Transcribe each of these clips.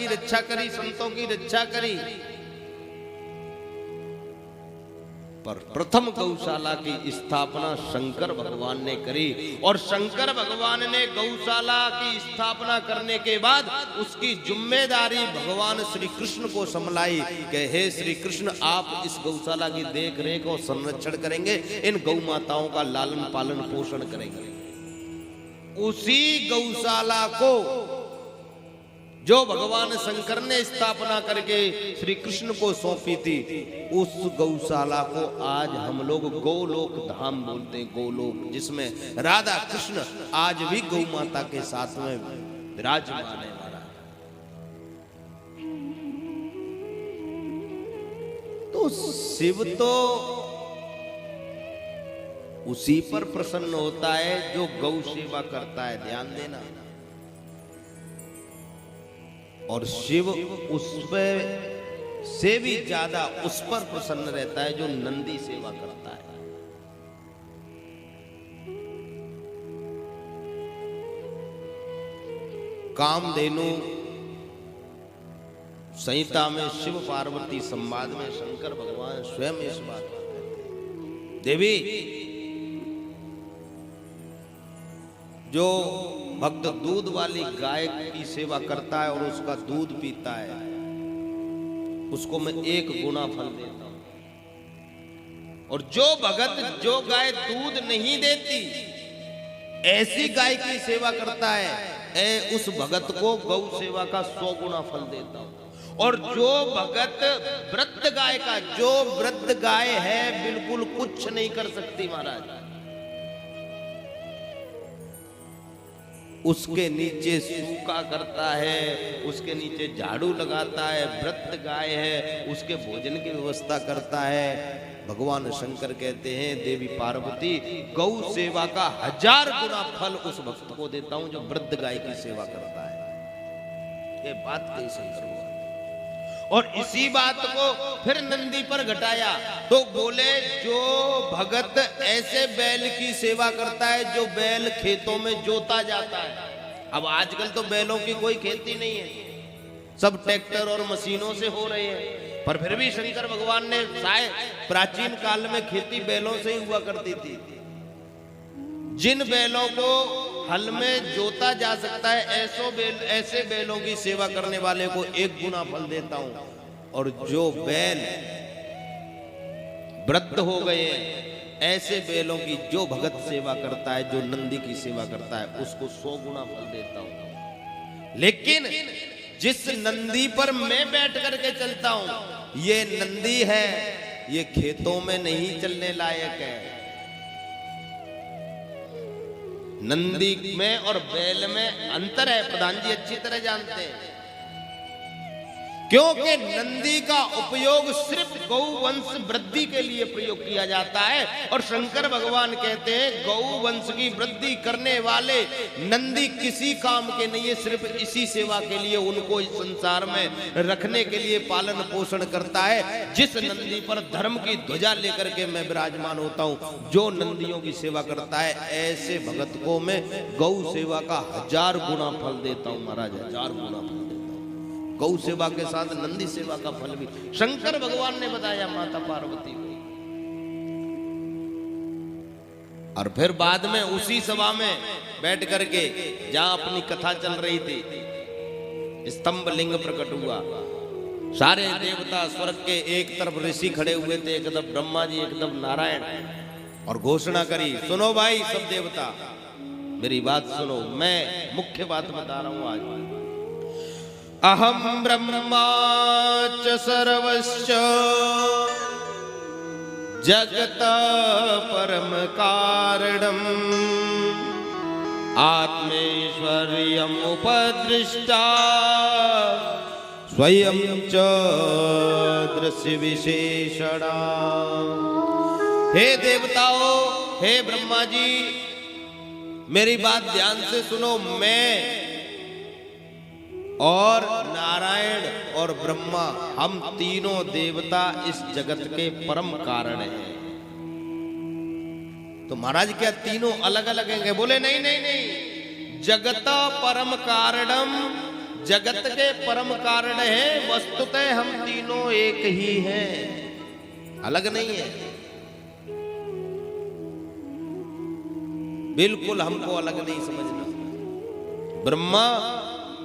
की रक्षा करी, संतों की रक्षा करी, पर प्रथम गौशाला की स्थापना शंकर भगवान ने करी। और शंकर भगवान ने गौशाला की स्थापना करने के बाद उसकी जिम्मेदारी भगवान श्री कृष्ण को संभलाई कि हे श्री कृष्ण, आप इस गौशाला की देख रेख और संरक्षण करेंगे, इन गौ माताओं का लालन पालन पोषण करेंगे। उसी गौशाला को जो भगवान शंकर ने स्थापना करके श्री कृष्ण को सौंपी थी, उस गौशाला को आज हम लोग गोलोक धाम बोलते हैं। गोलोक, जिसमें राधा कृष्ण आज भी गौ माता के साथ में विराजमान है। तो शिव तो उसी पर प्रसन्न होता है जो गौ सेवा करता है, ध्यान देना। और शिव उस पर से भी ज्यादा उस पर प्रसन्न रहता है जो नंदी सेवा करता है। कामधेनु संहिता में शिव पार्वती संवाद में शंकर भगवान स्वयं इस बात को कहते हैं। देवी, जो भक्त दूध वाली गाय की सेवा करता है और उसका दूध पीता है, उसको मैं 1 गुना फल देता हूं। और जो भगत जो गाय दूध नहीं देती, ऐसी गाय की सेवा करता है, उस भगत को गौ सेवा का 100 गुना फल देता हूं। और जो भगत वृद्ध गाय का, जो वृद्ध गाय है बिल्कुल कुछ नहीं कर सकती महाराज, उसके नीचे सूखा करता है, उसके नीचे झाड़ू लगाता है, वृद्ध गाय है उसके भोजन की व्यवस्था करता है। भगवान शंकर कहते हैं देवी पार्वती, गौ सेवा का 1000 गुना फल उस भक्त को देता हूं जो वृद्ध गाय की सेवा करता है। ये बात कही शंकर हुआ। और इसी बात को फिर नंदी पर घटाया तो बोले, जो भगत ऐसे बैल की सेवा करता है जो बैल खेतों में जोता जाता है। अब आजकल तो बैलों की कोई खेती नहीं है, सब ट्रैक्टर और मशीनों से हो रहे हैं, पर फिर भी शंकर भगवान ने, शायद प्राचीन काल में खेती बैलों से ही हुआ करती थी। जिन बैलों को हल में जोता जा सकता है, ऐसे बैलों की सेवा करने वाले को 1 गुना फल देता हूं। और जो बैल वृद्ध हो गए, ऐसे बैलों की जो भगत सेवा करता है, जो नंदी की सेवा करता है, उसको 100 गुना फल देता हूं। लेकिन जिस नंदी पर मैं बैठ करके चलता हूं, ये नंदी है, ये खेतों में नहीं चलने लायक है। नंदी में और बैल में अंतर है, प्रधान जी अच्छी तरह जानते हैं। क्योंकि नंदी का उपयोग सिर्फ गौवंश वृद्धि के लिए प्रयोग किया जाता है। और शंकर भगवान कहते हैं गौवंश की वृद्धि करने वाले नंदी किसी काम के नहीं है, सिर्फ इसी सेवा के लिए उनको इस संसार में रखने के लिए पालन पोषण करता है। जिस नंदी पर धर्म की ध्वजा लेकर के मैं विराजमान होता हूं, जो नंदियों की सेवा करता है, ऐसे भगत को मैं गौ सेवा का 1000 गुना फल देता हूं महाराज, 1000 गुना फल। गौ सेवा के साथ नंदी सेवा का फल भी शंकर भगवान ने बताया माता पार्वती को। और फिर बाद में उसी सभा में बैठ करके जहां अपनी कथा चल रही थी, स्तंभ लिंग प्रकट हुआ। सारे देवता स्वर्ग के एक तरफ ऋषि खड़े हुए थे, एक तरफ ब्रह्मा जी, एक तरफ नारायण, और घोषणा करी, सुनो भाई सब देवता, मेरी बात सुनो, मैं मुख्य बात बता रहा हूं आज। अहम ब्रह्मा च सर्वश्च जगत परम कारणम आत्मेश्वर्यम उपदृष्टा स्वयं च दृश्य विशेषणा। हे देवताओं, हे ब्रह्मा जी, मेरी बात ध्यान से सुनो। मैं और नारायण और ब्रह्मा, हम तीनों देवता इस जगत के परम कारण हैं। तो महाराज क्या तीनों अलग अलग हैं? बोले नहीं नहीं नहीं, जगत परम कारणम जगत के परम कारण हैं, वस्तुतः हम तीनों एक ही हैं, अलग नहीं है। बिल्कुल हमको अलग नहीं समझना। ब्रह्मा,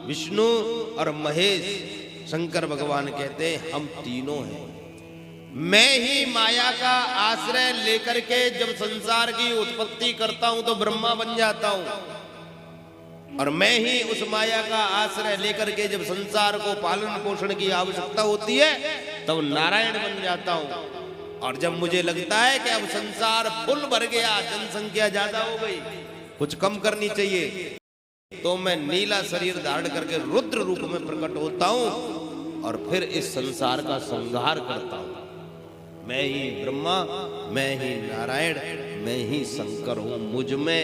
विष्णु और महेश, शंकर भगवान कहते हैं हम तीनों हैं। मैं ही माया का आश्रय लेकर के जब संसार की उत्पत्ति करता हूं तो ब्रह्मा बन जाता हूं, और मैं ही उस माया का आश्रय लेकर के जब संसार को पालन पोषण की आवश्यकता होती है तब नारायण बन जाता हूं। और जब मुझे लगता है कि अब संसार फुल भर गया, जनसंख्या ज्यादा हो गई, कुछ कम करनी चाहिए, तो मैं नीला शरीर धारण करके रुद्र रूप में प्रकट होता हूं और फिर इस संसार का संहार करता हूं। मैं ही ब्रह्मा, मैं ही नारायण, मैं ही शंकर हूं। मुझ में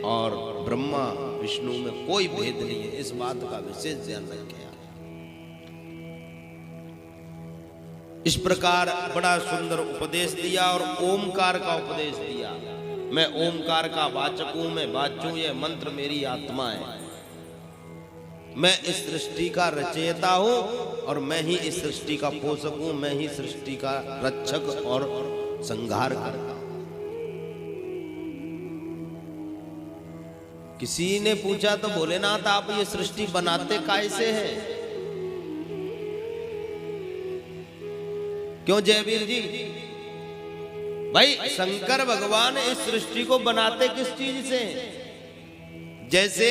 और ब्रह्मा विष्णु में कोई भेद नहीं है, इस बात का विशेष ध्यान रखें। इस प्रकार बड़ा सुंदर उपदेश दिया और ओमकार का उपदेश दिया। मैं ओमकार का वाचक हूं, मैं वाच्य, ये मंत्र मेरी आत्मा है। मैं इस सृष्टि का रचयिता हूं और मैं ही इस सृष्टि का पोषक हूं, मैं ही सृष्टि का रक्षक और संहार करता हूं। किसी ने पूछा तो भोलेनाथ आप ये सृष्टि बनाते कैसे हैं? क्यों जयवीर जी? भाई शंकर भगवान इस सृष्टि को बनाते किस चीज से? जैसे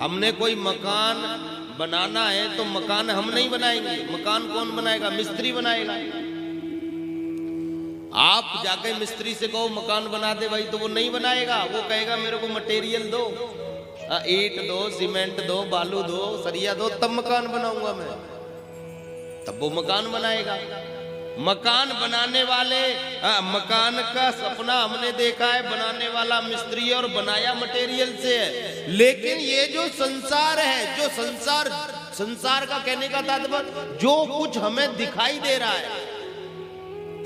हमने कोई मकान बनाना है तो मकान हम नहीं बनाएंगे, मकान कौन बनाएगा? मिस्त्री बनाएगा। आप जाके मिस्त्री से कहो मकान बना दे भाई, तो वो नहीं बनाएगा। वो कहेगा मेरे को मटेरियल दो, ईंट दो, सीमेंट दो, बालू दो, सरिया दो, तब मकान बनाऊंगा मैं, तब वो मकान बनाएगा। मकान बनाने वाले, मकान का सपना हमने देखा है, बनाने वाला मिस्त्री और बनाया मटेरियल से है। लेकिन ये जो संसार है, जो संसार का कहने का तात्पर्य जो कुछ हमें दिखाई दे रहा है,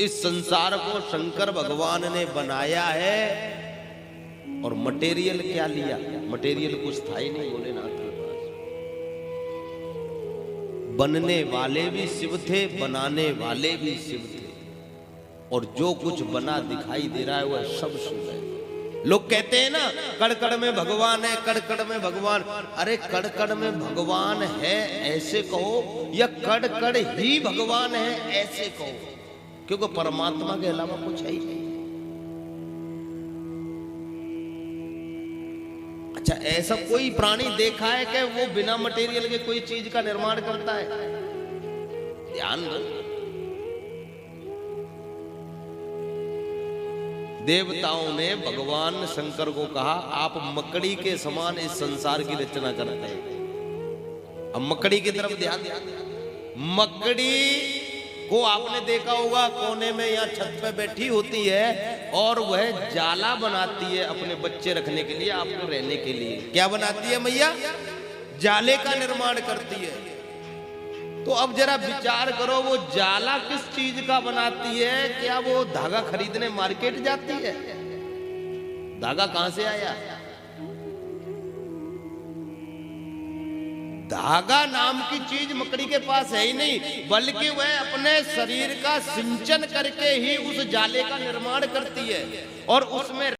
इस संसार को शंकर भगवान ने बनाया है। और मटेरियल क्या लिया? मटेरियल कुछ था ही नहीं भोलेनाथ के पास। बनने वाले भी शिव थे, बनाने वाले भी शिव थे, और जो कुछ बना दिखाई दे रहा है वह सब शिव है। लोग कहते हैं ना कड़-कड़ में भगवान है, कड़-कड़ में भगवान। अरे कड़-कड़ में भगवान है ऐसे कहो, या कड़-कड़ ही भगवान है ऐसे कहो, क्योंकि परमात्मा के अलावा कुछ है ही नहीं। अच्छा, ऐसा कोई प्राणी देखा है कि वो बिना मटेरियल के कोई चीज का निर्माण करता है? ध्यान दो। देवताओं ने भगवान शंकर को कहा आप मकड़ी के समान इस संसार की रचना करते हैं। अब मकड़ी की तरफ ध्यान दें। मकड़ी को आपने देखा होगा कोने में या छत पे बैठी होती है और वह जाला बनाती है अपने बच्चे रखने के लिए, आपको रहने के लिए। क्या बनाती है मैया? जाले का निर्माण करती है। तो अब जरा विचार करो, वो जाला किस चीज का बनाती है? क्या वो धागा खरीदने मार्केट जाती है? धागा कहां से आया? धागा नाम की चीज मकड़ी के पास है ही नहीं, बल्कि वह अपने शरीर का सिंचन करके ही उस जाले का निर्माण करती है और उसमें